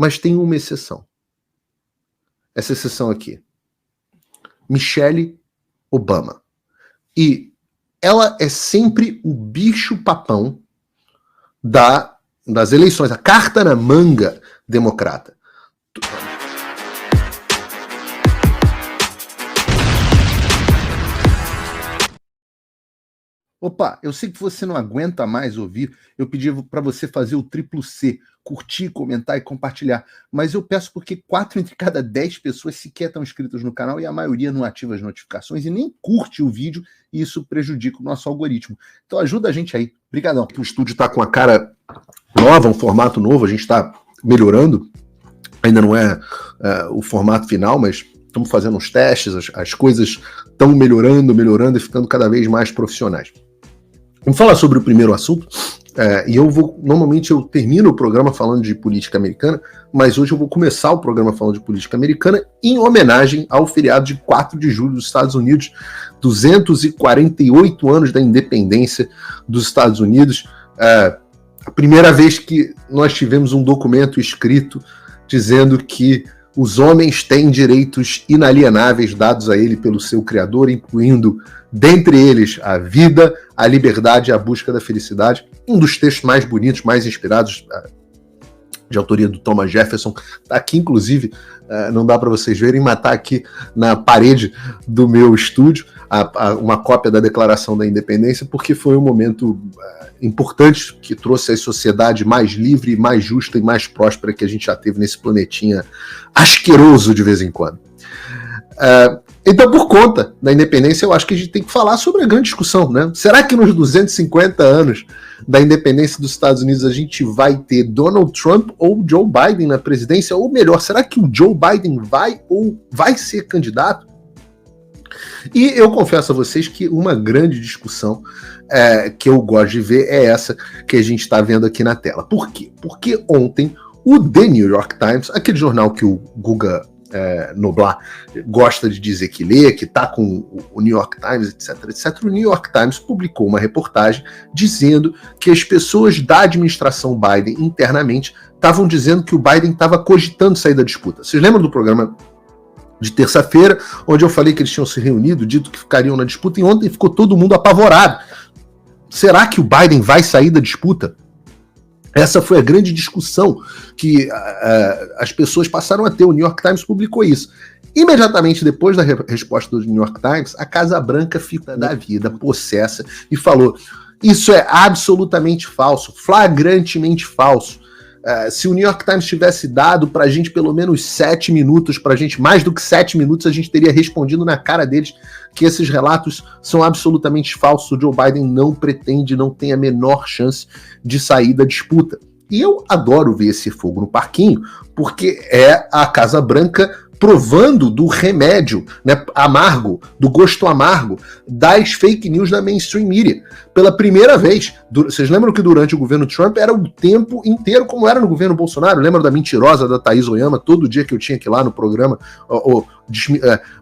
Mas tem uma exceção. Essa exceção aqui. Michelle Obama. E ela é sempre o bicho-papão das eleições, a carta na manga democrata. Opa, eu sei que você não aguenta mais ouvir, eu pedi para você fazer o triplo C, curtir, comentar e compartilhar, mas eu peço porque 4 entre cada 10 pessoas sequer estão inscritas no canal e a maioria não ativa as notificações e nem curte o vídeo e isso prejudica o nosso algoritmo. Então ajuda a gente aí. Obrigadão. O estúdio está com a cara nova, um formato novo, a gente está melhorando, ainda não é o formato final, mas estamos fazendo uns testes, as coisas estão melhorando e ficando cada vez mais profissionais. Vamos falar sobre o primeiro assunto, e normalmente eu termino o programa falando de política americana, mas hoje eu vou começar o programa falando de política americana em homenagem ao feriado de 4 de julho dos Estados Unidos, 248 anos da independência dos Estados Unidos, a primeira vez que nós tivemos um documento escrito dizendo que os homens têm direitos inalienáveis dados a ele pelo seu criador, incluindo, dentre eles, a vida, a liberdade e a busca da felicidade. Um dos textos mais bonitos, mais inspirados, de autoria do Thomas Jefferson, está aqui, inclusive, não dá para vocês verem, mas está aqui na parede do meu estúdio, uma cópia da Declaração da Independência, porque foi um momento importante que trouxe a sociedade mais livre, mais justa e mais próspera que a gente já teve nesse planetinha asqueroso de vez em quando. Então, por conta da independência, eu acho que a gente tem que falar sobre a grande discussão, né? Será que nos 250 anos da independência dos Estados Unidos a gente vai ter Donald Trump ou Joe Biden na presidência? Ou melhor, será que o Joe Biden vai ser candidato? E eu confesso a vocês que uma grande discussão que eu gosto de ver é essa que a gente está vendo aqui na tela. Por quê? Porque ontem o The New York Times, aquele jornal que o Guga Noblar gosta de dizer que lê, que está com o New York Times, etc. O New York Times publicou uma reportagem dizendo que as pessoas da administração Biden internamente estavam dizendo que o Biden estava cogitando sair da disputa. Vocês lembram do programa de terça-feira, onde eu falei que eles tinham se reunido, dito que ficariam na disputa, e ontem ficou todo mundo apavorado. Será que o Biden vai sair da disputa? Essa foi a grande discussão que as pessoas passaram a ter. O New York Times publicou isso. Imediatamente depois da resposta do New York Times, a Casa Branca ficou da vida, possessa, e falou: isso é absolutamente falso, flagrantemente falso. Se o New York Times tivesse dado pra gente pelo menos 7 minutos, pra gente mais do que 7 minutos, a gente teria respondido na cara deles que esses relatos são absolutamente falsos. O Joe Biden não pretende, não tem a menor chance de sair da disputa. E eu adoro ver esse fogo no parquinho, porque é a Casa Branca provando do remédio, né, amargo, do gosto amargo das fake news da mainstream media. Pela primeira vez, vocês lembram que durante o governo Trump era o tempo inteiro como era no governo Bolsonaro? Lembra da mentirosa da Thaís Oyama? Todo dia que eu tinha que ir lá no programa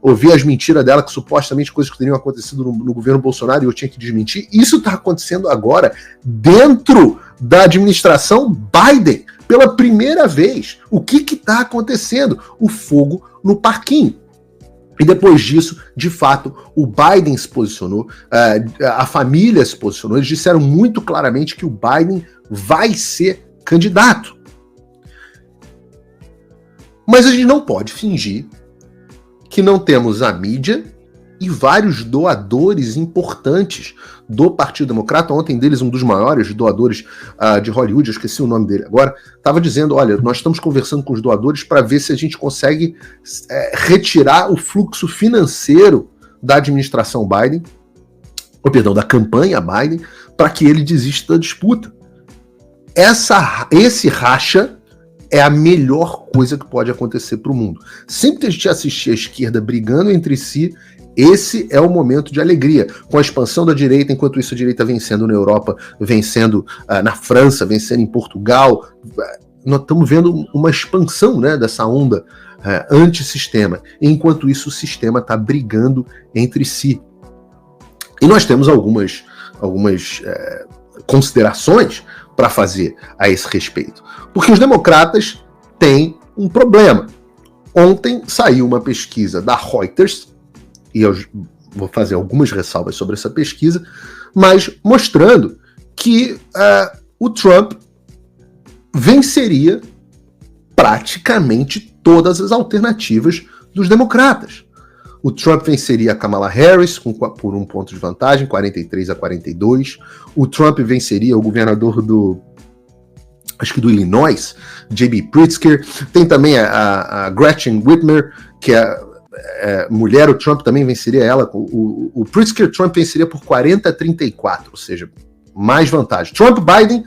ouvir as mentiras dela, que supostamente coisas que teriam acontecido no governo Bolsonaro e eu tinha que desmentir. Isso está acontecendo agora dentro da administração Biden. Pela primeira vez, o que está acontecendo? O fogo no parquinho. E depois disso, de fato, o Biden se posicionou, a família se posicionou, eles disseram muito claramente que o Biden vai ser candidato. Mas a gente não pode fingir que não temos a mídia e vários doadores importantes do Partido Democrata. Ontem deles, um dos maiores doadores de Hollywood, eu esqueci o nome dele agora, estava dizendo: olha, nós estamos conversando com os doadores para ver se a gente consegue retirar o fluxo financeiro da administração Biden, da campanha Biden, para que ele desista da disputa. Esse racha é a melhor coisa que pode acontecer para o mundo. Sempre que a gente assistir a esquerda brigando entre si, esse é o momento de alegria. Com a expansão da direita, enquanto isso a direita vencendo na Europa, vencendo na França, vencendo em Portugal, nós estamos vendo uma expansão, né, dessa onda antissistema. Enquanto isso, o sistema está brigando entre si. E nós temos algumas considerações para fazer a esse respeito. Porque os democratas tem um problema. Ontem saiu uma pesquisa da Reuters, e eu vou fazer algumas ressalvas sobre essa pesquisa, mas mostrando que o Trump venceria praticamente todas as alternativas dos democratas. O Trump venceria a Kamala Harris por 1 ponto de vantagem, 43-42. O Trump venceria o governador do Illinois, J.B. Pritzker. Tem também a Gretchen Whitmer, que é mulher. O Trump também venceria ela. O Pritzker, Trump venceria por 40-34, ou seja, mais vantagem. Trump-Biden,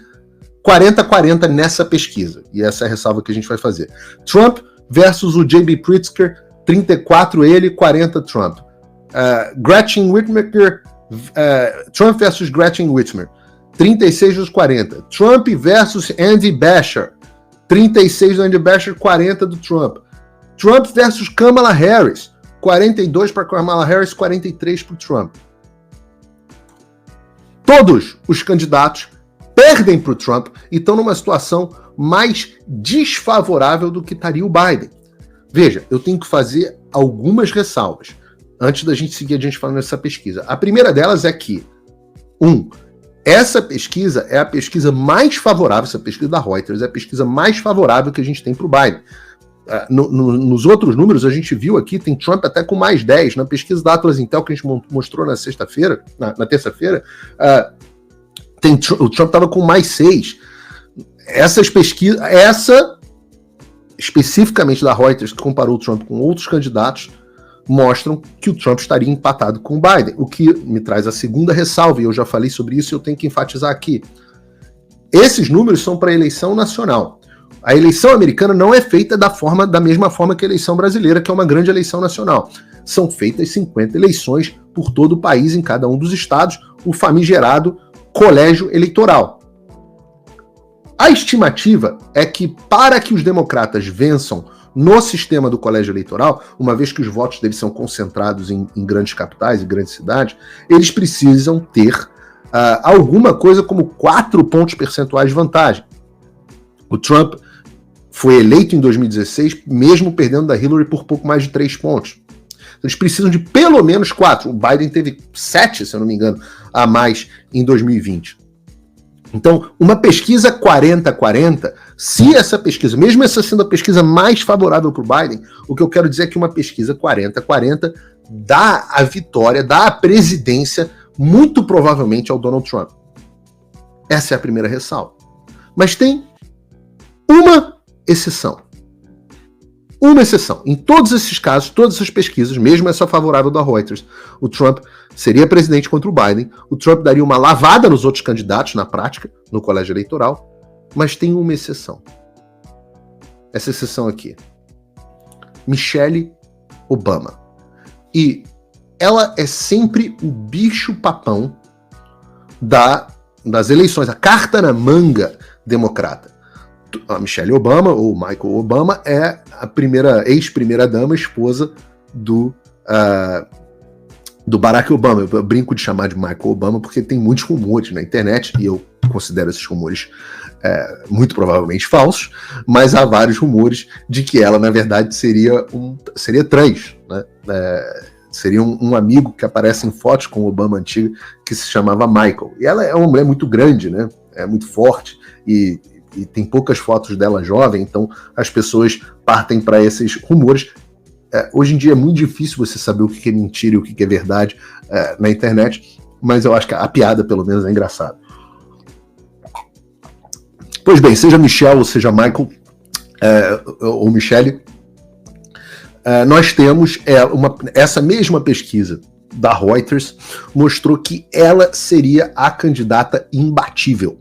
40-40 nessa pesquisa. E essa é a ressalva que a gente vai fazer. Trump versus o J.B. Pritzker, 34 ele, 40 Trump. Gretchen Whitmer, Trump versus Gretchen Whitmer, 36 dos 40. Trump versus Andy Beshear, 36 do Andy Beshear, 40 do Trump. Trump versus Kamala Harris, 42 para Kamala Harris, 43 para o Trump. Todos os candidatos perdem para o Trump e estão numa situação mais desfavorável do que estaria o Biden. Veja, eu tenho que fazer algumas ressalvas antes da gente seguir adiante falando dessa pesquisa. A primeira delas é que, essa pesquisa é a pesquisa mais favorável, essa pesquisa da Reuters é a pesquisa mais favorável que a gente tem para o Biden. Nos outros números, a gente viu aqui, tem Trump até com mais 10. Na pesquisa da Atlas Intel que a gente mostrou na sexta-feira, na terça-feira, o Trump estava com mais 6. Essas pesquisas, especificamente da Reuters, que comparou o Trump com outros candidatos, mostram que o Trump estaria empatado com o Biden, o que me traz a segunda ressalva, e eu já falei sobre isso e eu tenho que enfatizar aqui. Esses números são para a eleição nacional. A eleição americana não é feita da mesma forma que a eleição brasileira, que é uma grande eleição nacional. São feitas 50 eleições por todo o país, em cada um dos estados, o famigerado colégio eleitoral. A estimativa é que, para que os democratas vençam no sistema do colégio eleitoral, uma vez que os votos deles são concentrados em grandes capitais, em grandes cidades, eles precisam ter alguma coisa como 4 pontos percentuais de vantagem. O Trump foi eleito em 2016, mesmo perdendo da Hillary por pouco mais de 3 pontos. Eles precisam de pelo menos 4. O Biden teve 7, se eu não me engano, a mais em 2020. Então, uma pesquisa 40-40, se essa pesquisa, mesmo essa sendo a pesquisa mais favorável para o Biden, o que eu quero dizer é que uma pesquisa 40-40 dá a vitória, dá a presidência, muito provavelmente ao Donald Trump. Essa é a primeira ressalva. Mas tem uma exceção. Uma exceção. Em todos esses casos, todas essas pesquisas, mesmo essa favorável da Reuters, o Trump seria presidente contra o Biden, o Trump daria uma lavada nos outros candidatos, na prática, no colégio eleitoral, mas tem uma exceção. Essa exceção aqui. Michelle Obama. E ela é sempre o bicho-papão das eleições, a carta na manga democrata. A Michelle Obama, ou Michael Obama, é a ex-primeira-dama, esposa do Barack Obama. Eu brinco de chamar de Michael Obama porque tem muitos rumores na internet, e eu considero esses rumores muito provavelmente falsos, mas há vários rumores de que ela, na verdade, seria trans, né? Seria um amigo que aparece em fotos com o Obama antigo, que se chamava Michael. E ela é uma mulher muito grande, né? É muito forte, e tem poucas fotos dela jovem, então as pessoas partem para esses rumores. Hoje em dia é muito difícil você saber o que é mentira e o que é verdade na internet, mas eu acho que a piada, pelo menos, é engraçada. Pois bem, seja Michelle ou seja Michael, ou Michelle, nós temos essa mesma pesquisa da Reuters mostrou que ela seria a candidata imbatível.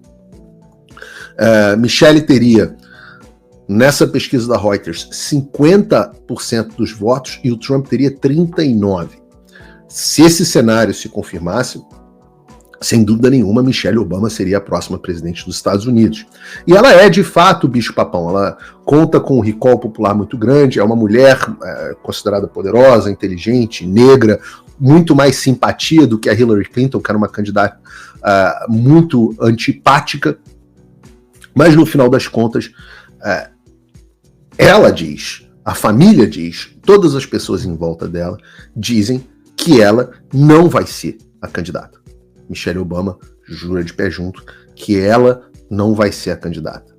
Michelle teria, nessa pesquisa da Reuters, 50% dos votos e o Trump teria 39%. Se esse cenário se confirmasse, sem dúvida nenhuma, Michelle Obama seria a próxima presidente dos Estados Unidos. E ela é, de fato, o bicho-papão. Ela conta com um recall popular muito grande, é uma mulher considerada poderosa, inteligente, negra, muito mais simpatia do que a Hillary Clinton, que era uma candidata muito antipática. Mas, no final das contas, ela diz, a família diz, todas as pessoas em volta dela dizem que ela não vai ser a candidata. Michelle Obama jura de pé junto que ela não vai ser a candidata.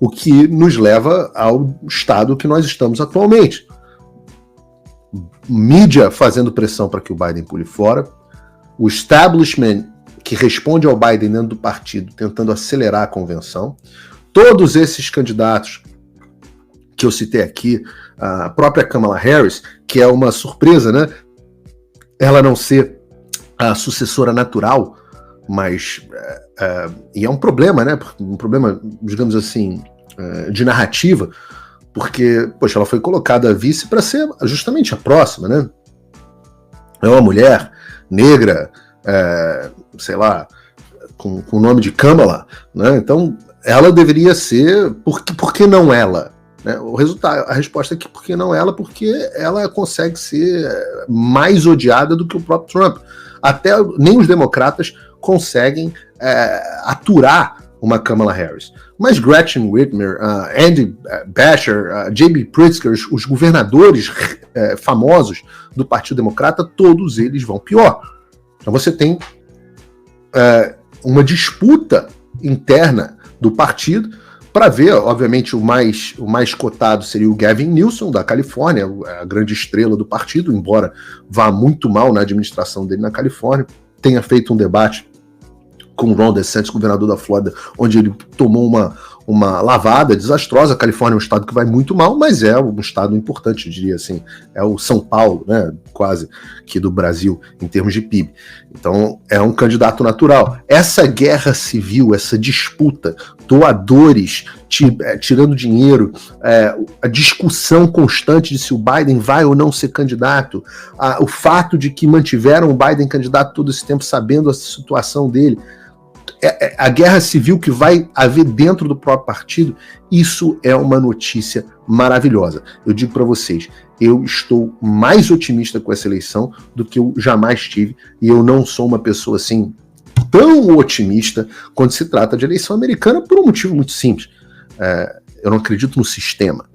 O que nos leva ao estado que nós estamos atualmente. Mídia fazendo pressão para que o Biden pule fora, o establishment que responde ao Biden dentro do partido tentando acelerar a convenção, todos esses candidatos que eu citei aqui, a própria Kamala Harris, que é uma surpresa, né? Ela não ser a sucessora natural, mas e é um problema, né? Um problema, digamos assim, de narrativa, porque, poxa, ela foi colocada vice para ser justamente a próxima, né? É uma mulher negra, sei lá, com o nome de Kamala, né? Então, ela deveria ser, por que não ela? Né? O resultado, a resposta é que por que não ela? Porque ela consegue ser mais odiada do que o próprio Trump. Até nem os democratas conseguem aturar uma Kamala Harris. Mas Gretchen Whitmer, Andy Beshear, J.B. Pritzker, os governadores famosos do Partido Democrata, todos eles vão pior. Então você tem uma disputa interna do partido para ver, obviamente, o mais cotado seria o Gavin Newsom, da Califórnia, a grande estrela do partido, embora vá muito mal na administração dele na Califórnia, tenha feito um debate com o Ron DeSantis, governador da Flórida, onde ele tomou uma lavada desastrosa. A Califórnia é um estado que vai muito mal, mas é um estado importante, eu diria assim. É o São Paulo, né, quase, que do Brasil, em termos de PIB. Então, é um candidato natural. Essa guerra civil, essa disputa, doadores tirando dinheiro, a discussão constante de se o Biden vai ou não ser candidato, o fato de que mantiveram o Biden candidato todo esse tempo sabendo a situação dele, a guerra civil que vai haver dentro do próprio partido, isso é uma notícia maravilhosa. Eu digo para vocês, eu estou mais otimista com essa eleição do que eu jamais tive, e eu não sou uma pessoa assim tão otimista quando se trata de eleição americana por um motivo muito simples. Eu não acredito no sistema.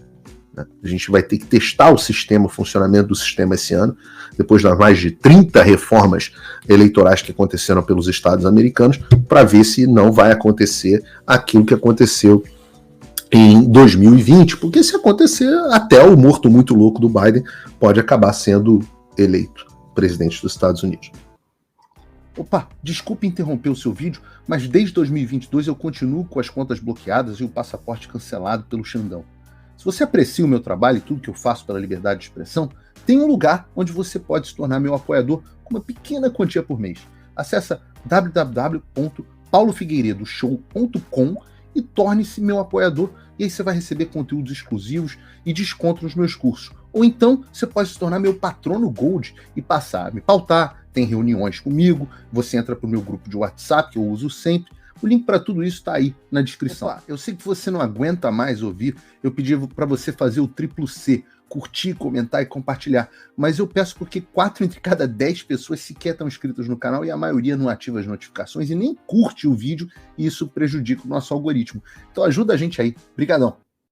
A gente vai ter que testar o sistema, o funcionamento do sistema esse ano, depois das mais de 30 reformas eleitorais que aconteceram pelos estados americanos, para ver se não vai acontecer aquilo que aconteceu em 2020, porque se acontecer, até o morto muito louco do Biden pode acabar sendo eleito presidente dos Estados Unidos. Opa, desculpe interromper o seu vídeo, mas desde 2022 eu continuo com as contas bloqueadas e o passaporte cancelado pelo Xandão. Se você aprecia o meu trabalho e tudo que eu faço pela liberdade de expressão, tem um lugar onde você pode se tornar meu apoiador com uma pequena quantia por mês. Acesse www.paulofigueiredoshow.com e torne-se meu apoiador, e aí você vai receber conteúdos exclusivos e desconto nos meus cursos. Ou então você pode se tornar meu patrono Gold e passar a me pautar, tem reuniões comigo, você entra para o meu grupo de WhatsApp, que eu uso sempre. O link para tudo isso está aí na descrição. Eu sei que você não aguenta mais ouvir, eu pedi para você fazer o triplo C, curtir, comentar e compartilhar, mas eu peço porque 4 entre cada 10 pessoas sequer estão inscritas no canal e a maioria não ativa as notificações e nem curte o vídeo, e isso prejudica o nosso algoritmo. Então ajuda a gente aí. Obrigadão.